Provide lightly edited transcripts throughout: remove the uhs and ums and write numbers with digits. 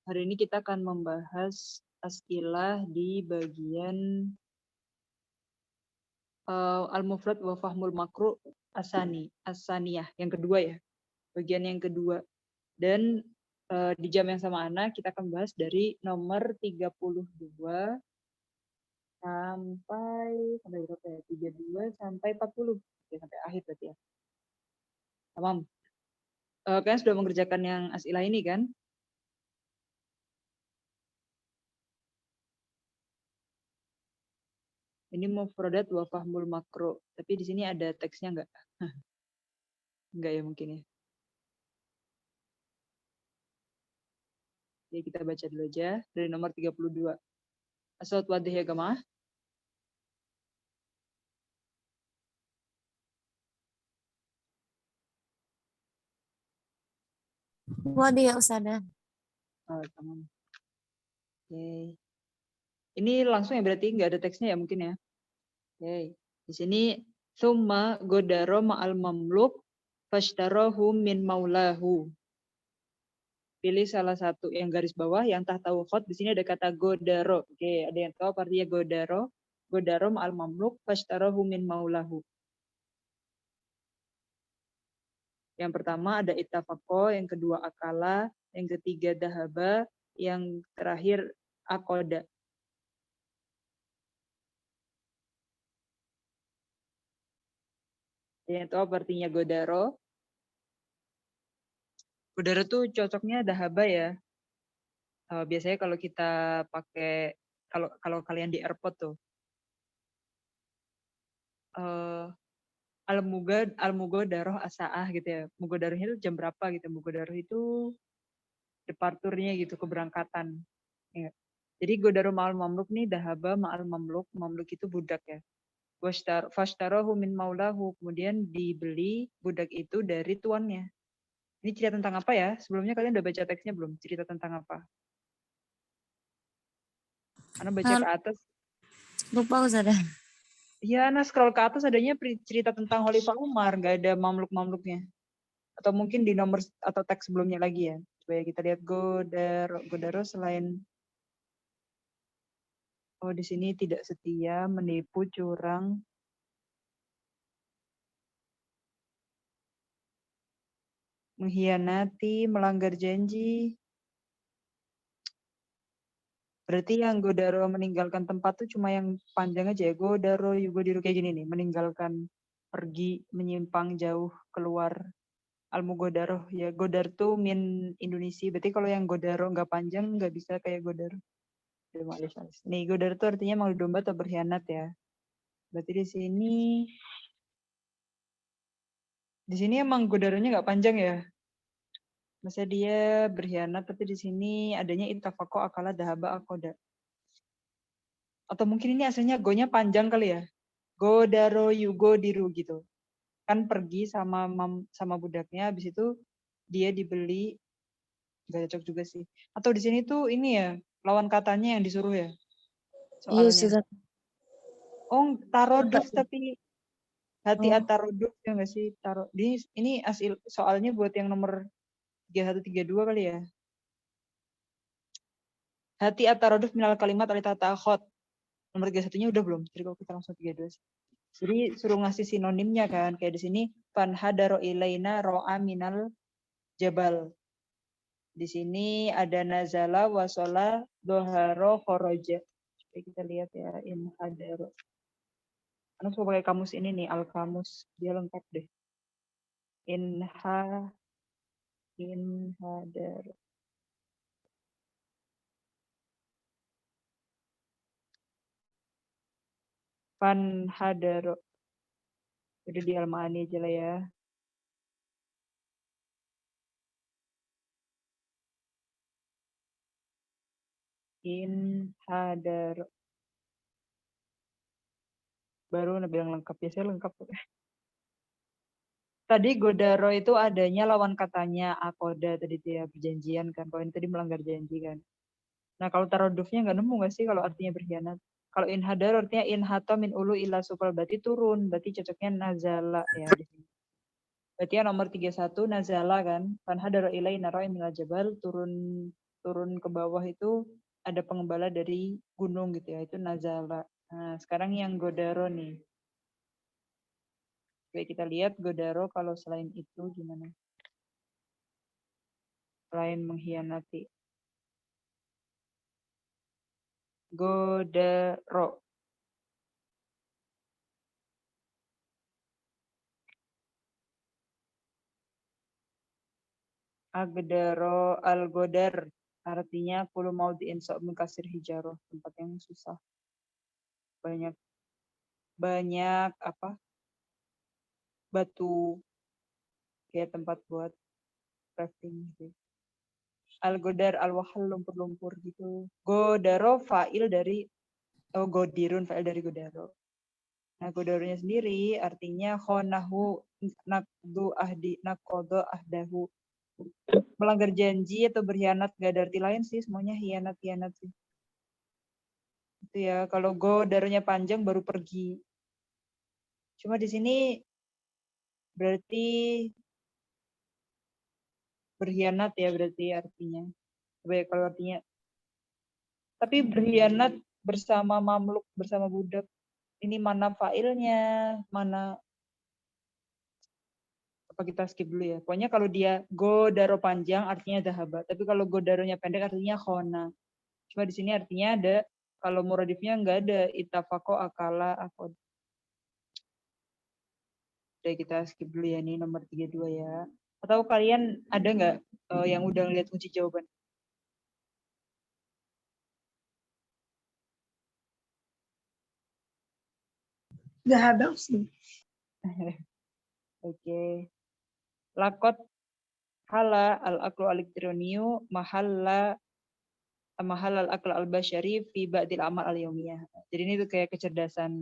Hari ini kita akan membahas askilah di bagian al-mufrad wa fahmul makru asaniyah, yang kedua ya. Bagian yang kedua. Dan di jam yang sama Ana kita akan bahas dari nomor 32 sampai berapa ya? 32 sampai 40. Oke, sampai akhir berarti ya. Tamam. Kalian sudah mengerjakan yang asilah ini kan? Ini mufradat wa fahmul makro. Tapi di sini ada teksnya enggak? Enggak ya mungkin ya. Jadi kita baca dulu aja dari nomor 32. As-saut wadih ya Gamaah. Wadih ya Ustazah. Oh, tamam. Oke. Ini langsung ya berarti nggak ada teksnya ya mungkin ya. Oke. Di sini summa godaro ma'al mamluk fashtarahu min maulahu. Pilih salah satu yang garis bawah yang tahta khot. Di sini ada kata godaro. Oke, ada yang tahu artinya godaro? Godaro ma'al mamluk fashtarahu min maulahu. Yang pertama ada ittafaqo, yang kedua akala, yang ketiga dahaba, yang terakhir akoda. Yang tahu apa artinya godaro? Godaro tuh cocoknya dahaba ya. Biasanya kalau kita pakai, kalau kalian di airport tuh, al-mugodaroh asaah gitu ya. Mugodarohnya itu jam berapa gitu. Mugodaroh itu departurnya gitu, keberangkatan. Ya. Jadi godaro ma'al mamluk nih, dahaba ma'al mamluk. Mamluk itu budak ya. Fashtarohu min maulahu. Kemudian dibeli budak itu dari tuannya. Ini cerita tentang apa ya? Sebelumnya kalian udah baca teksnya belum? Cerita tentang apa? Ana baca ke atas. Lupa Ustazah. Iya, Ana scroll ke atas adanya cerita tentang Khalifah Umar. Nggak ada mamluk-mamluknya. Atau mungkin di nomor atau teks sebelumnya lagi ya. Coba ya kita lihat Godaro selain di sini tidak setia, menipu, curang, mengkhianati, melanggar janji. Berarti yang Godaro meninggalkan tempat tuh cuma yang panjang aja ya. Godaro, Yugodiru kayak gini nih. Meninggalkan, pergi, menyimpang jauh, keluar. Al-Mugodaroh. Ya, Godar tuh min Indonesia. Berarti kalau yang Godaro nggak panjang, nggak bisa kayak Godaro. Nih, Godar tuh artinya malu domba atau berkhianat ya. Berarti di sini emang Godaronya nggak panjang ya. Masa dia berkhianat, tapi di sini adanya ittafaqo akala dahaba akoda. Atau mungkin ini aslinya go-nya panjang kali ya. Godaro yugo diru gitu. Kan pergi sama budaknya, habis itu dia dibeli. Gak cocok juga sih. Atau di sini tuh ini ya, lawan katanya yang disuruh ya. Iya Soalnya. Ustazah. Oh, taroduf tapi hati Oh. ataroduf ya nggak sih? Ini asil soalnya buat yang nomor 3132 kali ya. Hati ataroduf minal kalimat alita ta'khot. Nomor 31-nya udah belum? Jadi kalau kita langsung 32. Jadi suruh ngasih sinonimnya kan. Kayak di sini fanhadaro ilaina ro'a minal jabal. Di sini ada nazala wasola doharo khoroja. Coba kita lihat ya. Inhadaro. Anu coba pakai kamus ini nih. Al-kamus. Dia lengkap deh. Inhadaro. Fanhadaro. Udah di Al-Ma'ani aja lah ya. Inhadaro. Baru bilang lengkap. Biasanya lengkap. Tadi Godaro itu adanya lawan katanya akoda tadi dia perjanjian kan. Kalau ini tadi melanggar janji kan. Nah kalau tarodufnya nggak nemu nggak sih kalau artinya berkhianat? Kalau inhadar artinya inhato min ulu ila supal, berarti turun. Berarti cocoknya nazala ya di sini. Berarti yang nomor 31 nazala kan. Fanhadaro ilai naro'in minal jabal, turun turun ke bawah itu ada pengembala dari gunung gitu ya, itu nazala. Nah, sekarang yang godaro nih. Oke, kita lihat godaro kalau selain itu gimana? Selain mengkhianati. Godaro. Agdaro al-godar. Artinya kullu maudhi'in sok kasir hijaroh, tempat yang susah. Banyak apa? Batu, kayak tempat buat crafting gitu. Al-godar al-wahal, lumpur-lumpur gitu. Godaro fa'il dari godirun, fa'il dari godaro. Nah, godaronya sendiri artinya khonahu nakdu ahdi nakodo ahdahu. Melanggar janji atau berkhianat, gak ada arti lain sih, semuanya hianat-hianat sih. Itu ya, kalau godaronya panjang baru pergi. Cuma di sini berarti berkhianat ya, berarti artinya. Baik, kalau artinya. Tapi berkhianat bersama mamluk, bersama budak. Ini mana failnya, mana apa, kita skip dulu ya. Pokoknya kalau dia godaro panjang artinya dahaba. Tapi kalau godaronya pendek artinya khona. Cuma di sini artinya ada, kalau muradifnya nggak ada, itafako akala akod. Udah, kita skip dulu ya, ini nomor 32 ya. Atau kalian ada nggak yang udah ngeliat kunci jawaban? Gak ada sih. Oke. Lakot hala al-aklu al-elektroniu mahal al-aklu al-basyari fi ba'dil amal al-yawmiyah. Jadi ini tuh kayak kecerdasan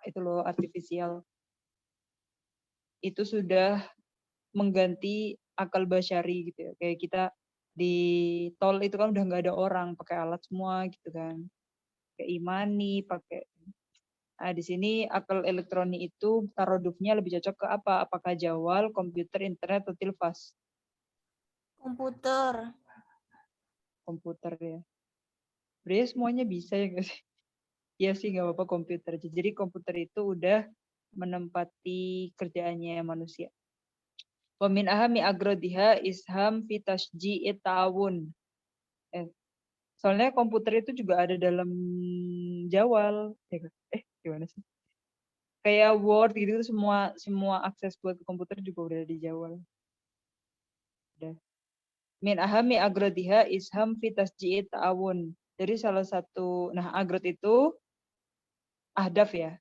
itu loh, artifisial. Itu sudah mengganti akal basyari gitu ya. Kayak kita di tol itu kan udah nggak ada orang, pakai alat semua gitu kan. Kayak imani, pakai. Nah, di sini akal elektronik itu tarodufnya lebih cocok ke apa? Apakah jawal, komputer, internet, atau tilvas? Komputer. Komputer ya. Berarti semuanya bisa ya guys. Iya sih, nggak apa-apa komputer. Jadi komputer itu udah menempati kerjaannya manusia. Wa min ahami agrodiha isham fi tasji'it ta'awun. Soalnya komputer itu juga ada dalam jawal. Gimana sih? Kayak Word gitu, semua akses buat ke komputer juga udah di jawal. Udah. Min ahami agrodiha isham fi tasji'it ta'awun. Jadi salah satu, nah agrod itu ahdaf ya.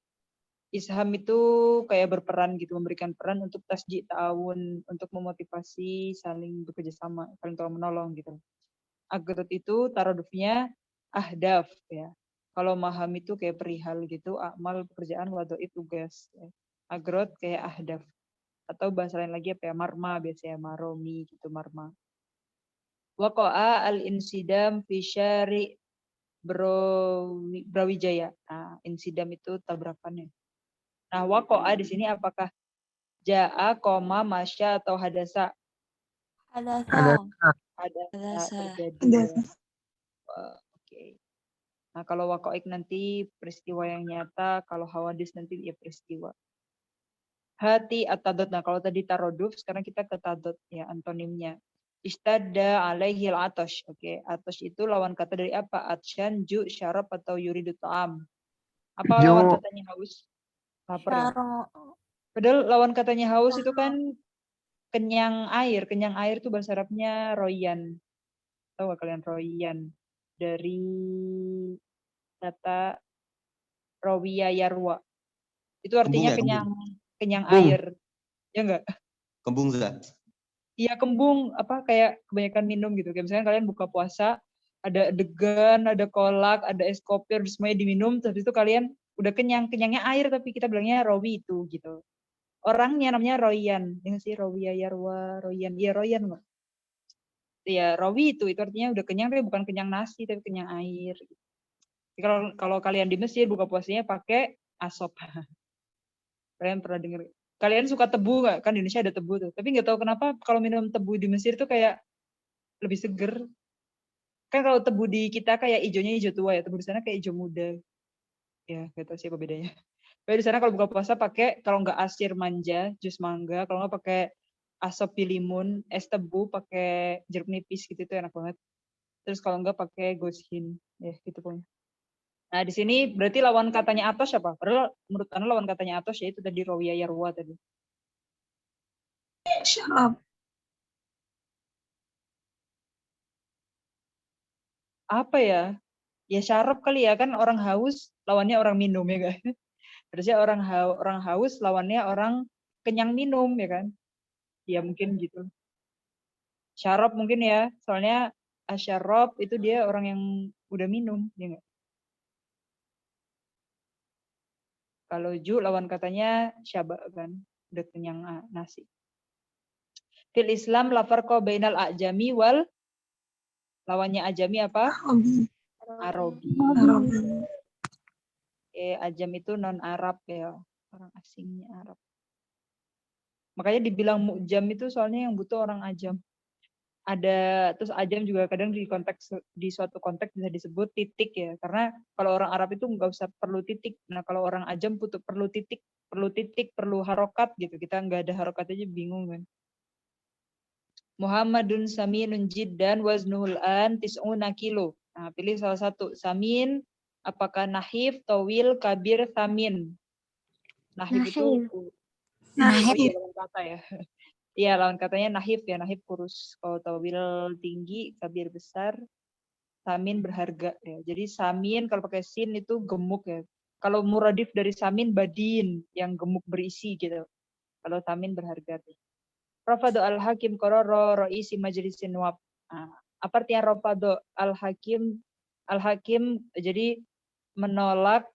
Isham itu kayak berperan gitu, memberikan peran untuk tasji' ta'awun, untuk memotivasi saling bekerja sama, saling tolong menolong gitu. Agrod itu tarodufnya ahdaf ya. Kalau maham itu kayak perihal gitu, amal pekerjaan, wadoib tugas. Ya. Agrod kayak ahdaf. Atau bahasa lain lagi apa ya, marma biasanya, maromi gitu, marma. Waqa'a al-insidam fi syari' Brawijaya. Nah, insidam itu tabrakannya. Nah, waqa'a di sini apakah ja'a, koma, masya, atau hadasa? Hadasa. Hadasa, Hadasa. terjadi ya. Oke. Nah, kalau waqa'ik nanti peristiwa yang nyata, kalau hawadis nanti ya peristiwa. Hati atadot. Nah, kalau tadi taroduf, sekarang kita ke tadot ya, antonimnya. Istada alaihil atosh. Oke, atosh itu lawan kata dari apa? Atsyan, ju, syarab, atau yuridu ta'am. Apa lawan katanya haus? Lapar ya. Padahal lawan katanya haus itu kan kenyang air. Kenyang air itu bahasa Arabnya royan. Tahu gak kalian royan? Dari kata rawiya yarwa. Itu artinya kenyang air. Ya enggak? Kembung Zat. Iya, kembung, apa kayak kebanyakan minum gitu. Kayak misalnya kalian buka puasa, ada degan, ada kolak, ada es kopi, semuanya diminum, terus itu kalian udah kenyang. Kenyangnya air, tapi kita bilangnya rawi itu gitu. Orangnya namanya Royan. Ini sih Rawiya Yarwa, Royan. Iya, Royan nggak? Iya, rawi itu artinya udah kenyang, tapi bukan kenyang nasi, tapi kenyang air. Kalau kalian di Mesir buka puasanya pakai asop. Kalian pernah dengar? Kalian suka tebu nggak? Kan di Indonesia ada tebu tuh. Tapi nggak tahu kenapa kalau minum tebu di Mesir tuh kayak lebih seger. Kan kalau tebu di kita kayak hijaunya hijau tua ya, tebu di sana kayak hijau muda. Ya, gak tahu sih apa bedanya. Tapi di sana kalau buka puasa pakai, kalau nggak asir manja, jus mangga, kalau nggak pakai asap limun, es tebu, pakai jeruk nipis gitu, itu enak banget. Terus kalau nggak pakai goshin, ya gitu pokoknya. Nah di sini berarti lawan katanya Atos apa? Padahal menurut Anda lawan katanya Atos ya itu tadi Rawiya Yarwa tadi. Syarab. Apa ya? Ya syarab kali ya, kan orang haus lawannya orang minum ya kan. Harusnya orang haus lawannya orang kenyang minum ya kan. Ya mungkin gitu. Syarab mungkin ya, soalnya asyarab itu dia orang yang udah minum, ya nggak? Kalau ju lawan katanya syaba kan, udah kenyang nasi. Fil Islam la farqa bainal ajami wal lawannya ajami apa? Arabi. Arabi. Ajam itu non Arab ya, orang asingnya Arab. Makanya dibilang mu'jam itu soalnya yang butuh orang ajam. Ada terus ajam juga kadang di suatu konteks bisa disebut titik ya, karena kalau orang Arab itu nggak usah perlu titik. Nah kalau orang ajam perlu titik, perlu harokat gitu. Kita nggak ada harokat aja bingung kan. Muhammadun saminun jiddan waznuhul an tis'una kilo. Nah, pilih salah satu. Samin, apakah nahif, tawil, kabir, samin. Nahif itu Nahif. lawan kata ya. Iya, lawan katanya nahif ya, nahif kurus. Kalau tawil tinggi, kabir besar, samin berharga ya. Jadi samin kalau pakai sin itu gemuk ya. Kalau muradif dari samin badin yang gemuk berisi gitu. Kalau samin berharga tuh. Rafadu al-Hakim kororo ro'isi majlisin wab. Nah, apa artinya Rafadu al-Hakim? Al-Hakim jadi menolak,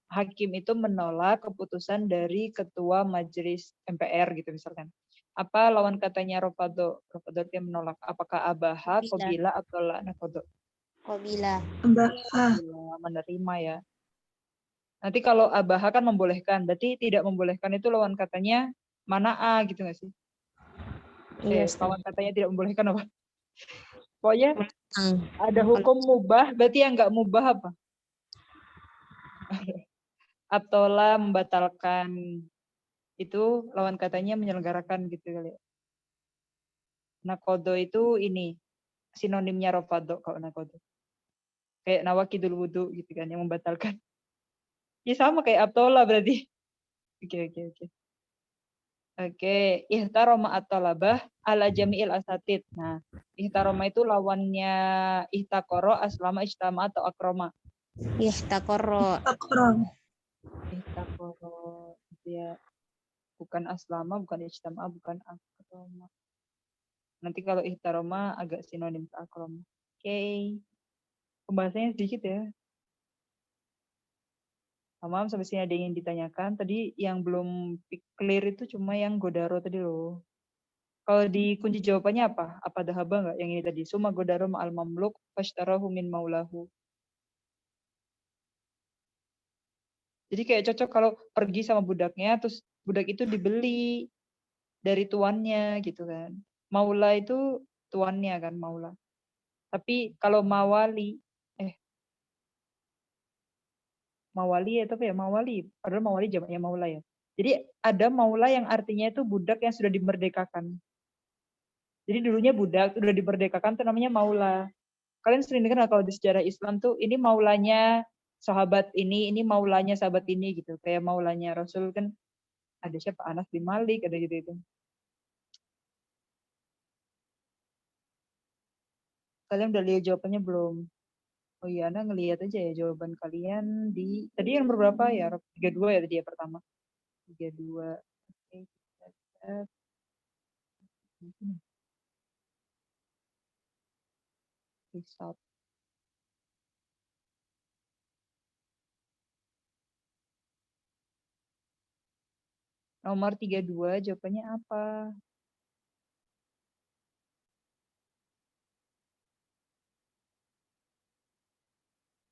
Hakim itu menolak keputusan dari ketua majelis MPR gitu misalkan. Apa lawan katanya Rafadu? Rafadu itu menolak. Apakah abaha, kobila, atau la'nakodo? Kobila. Menerima ya. Nanti kalau abaha kan membolehkan. Berarti tidak membolehkan itu lawan katanya mana'a gitu nggak sih? Iya, Lawan katanya tidak membolehkan apa? Pokoknya ada hukum mubah, berarti yang nggak mubah apa? Atau lah membatalkan. Itu lawan katanya menyelenggarakan gitu kali. Nakodo itu ini sinonimnya rofado kalau nakodo. Kayak nawakidul wudu gitu kan yang membatalkan. Ya sama kayak abtola berarti. Oke. Oke, ihtaroma at-talabah ala jami'il asatid. Nah, ihtaroma itu lawannya ihtakoro, aslama, ijtama, atau akroma. Ihtakoro. Ihtakoro. Dia bukan aslama, bukan ijtama, bukan akroma. Nanti kalau ihtaroma agak sinonim ke akroma. Oke. Pembahasannya sedikit ya. Maaf, sampai sini ada yang ingin ditanyakan. Tadi yang belum clear itu cuma yang godaro tadi loh. Kalau di kunci jawabannya apa? Apa dahaba nggak? Yang ini tadi. Suma godaro ma'al mamluk fashtarahu min maulahu. Jadi kayak cocok kalau pergi sama budaknya, terus budak itu dibeli dari tuannya gitu kan. Maula itu tuannya kan, maula. Tapi kalau mawali itu apa ya? Mawali. Padahal mawali jamaknya maula ya. Jadi ada maula yang artinya itu budak yang sudah dimerdekakan. Jadi dulunya budak, sudah dimerdekakan itu namanya maula. Kalian sering dengar kalau di sejarah Islam tuh ini maulanya sahabat ini maulanya sahabat ini gitu. Kayak maulanya Rasul kan ada siapa? Anas bin Malik, ada gitu itu. Kalian udah lihat jawabannya belum? Oh iya, Anda ngelihat aja ya jawaban kalian di tadi yang berapa ya? 32 ya tadi ya pertama. 32. Oke, kita lihat. Result. Nomor 32 jawabannya apa?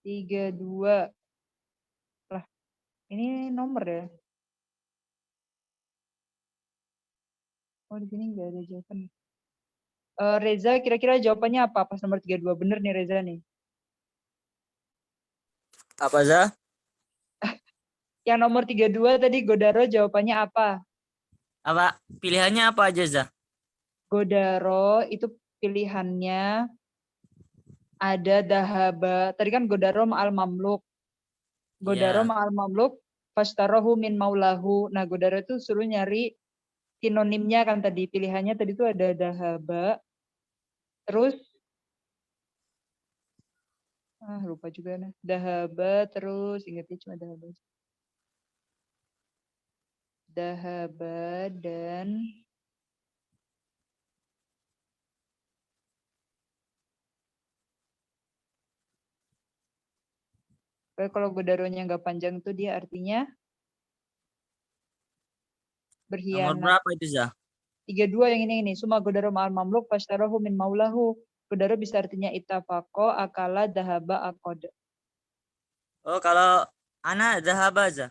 32. Lah, ini nomor ya? Oh, di sini nggak ada jawaban. Reza kira-kira jawabannya apa pas nomor 32? Bener nih Reza nih. Apa Za? Yang nomor 32 tadi Godaro jawabannya apa? Apa pilihannya apa aja Za? Godaro itu pilihannya ada dahaba. Tadi kan Godaro ma'al mamluk. Godaro Iya. ma'al mamluk fastarahu min maulahu. Nah, Godaro itu suruh nyari sinonimnya kan tadi. Pilihannya tadi itu ada dahaba. Terus lupa juga nah. Dahaba terus ingatnya cuma dahaba. Dahaba dan kalau Godaronya nggak panjang tuh dia artinya Nomor berkhianat. berapa itu Za? 32 yang ini. Suma Godaro ma'al mamluk fashtarahu min maulahu. Godaro bisa artinya itafaqo, akala, dahaba, akoda. Oh, kalau anak Zahaba Za.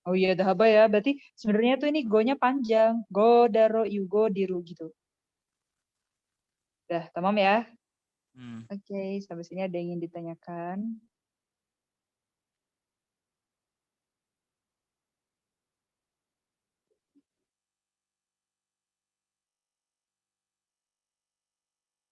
Oh iya dahaba ya. Berarti sebenarnya tuh ini go-nya panjang. Godaro, yugo, diru gitu. Dah, tamam ya? Oke, sampai sini ada yang ingin ditanyakan?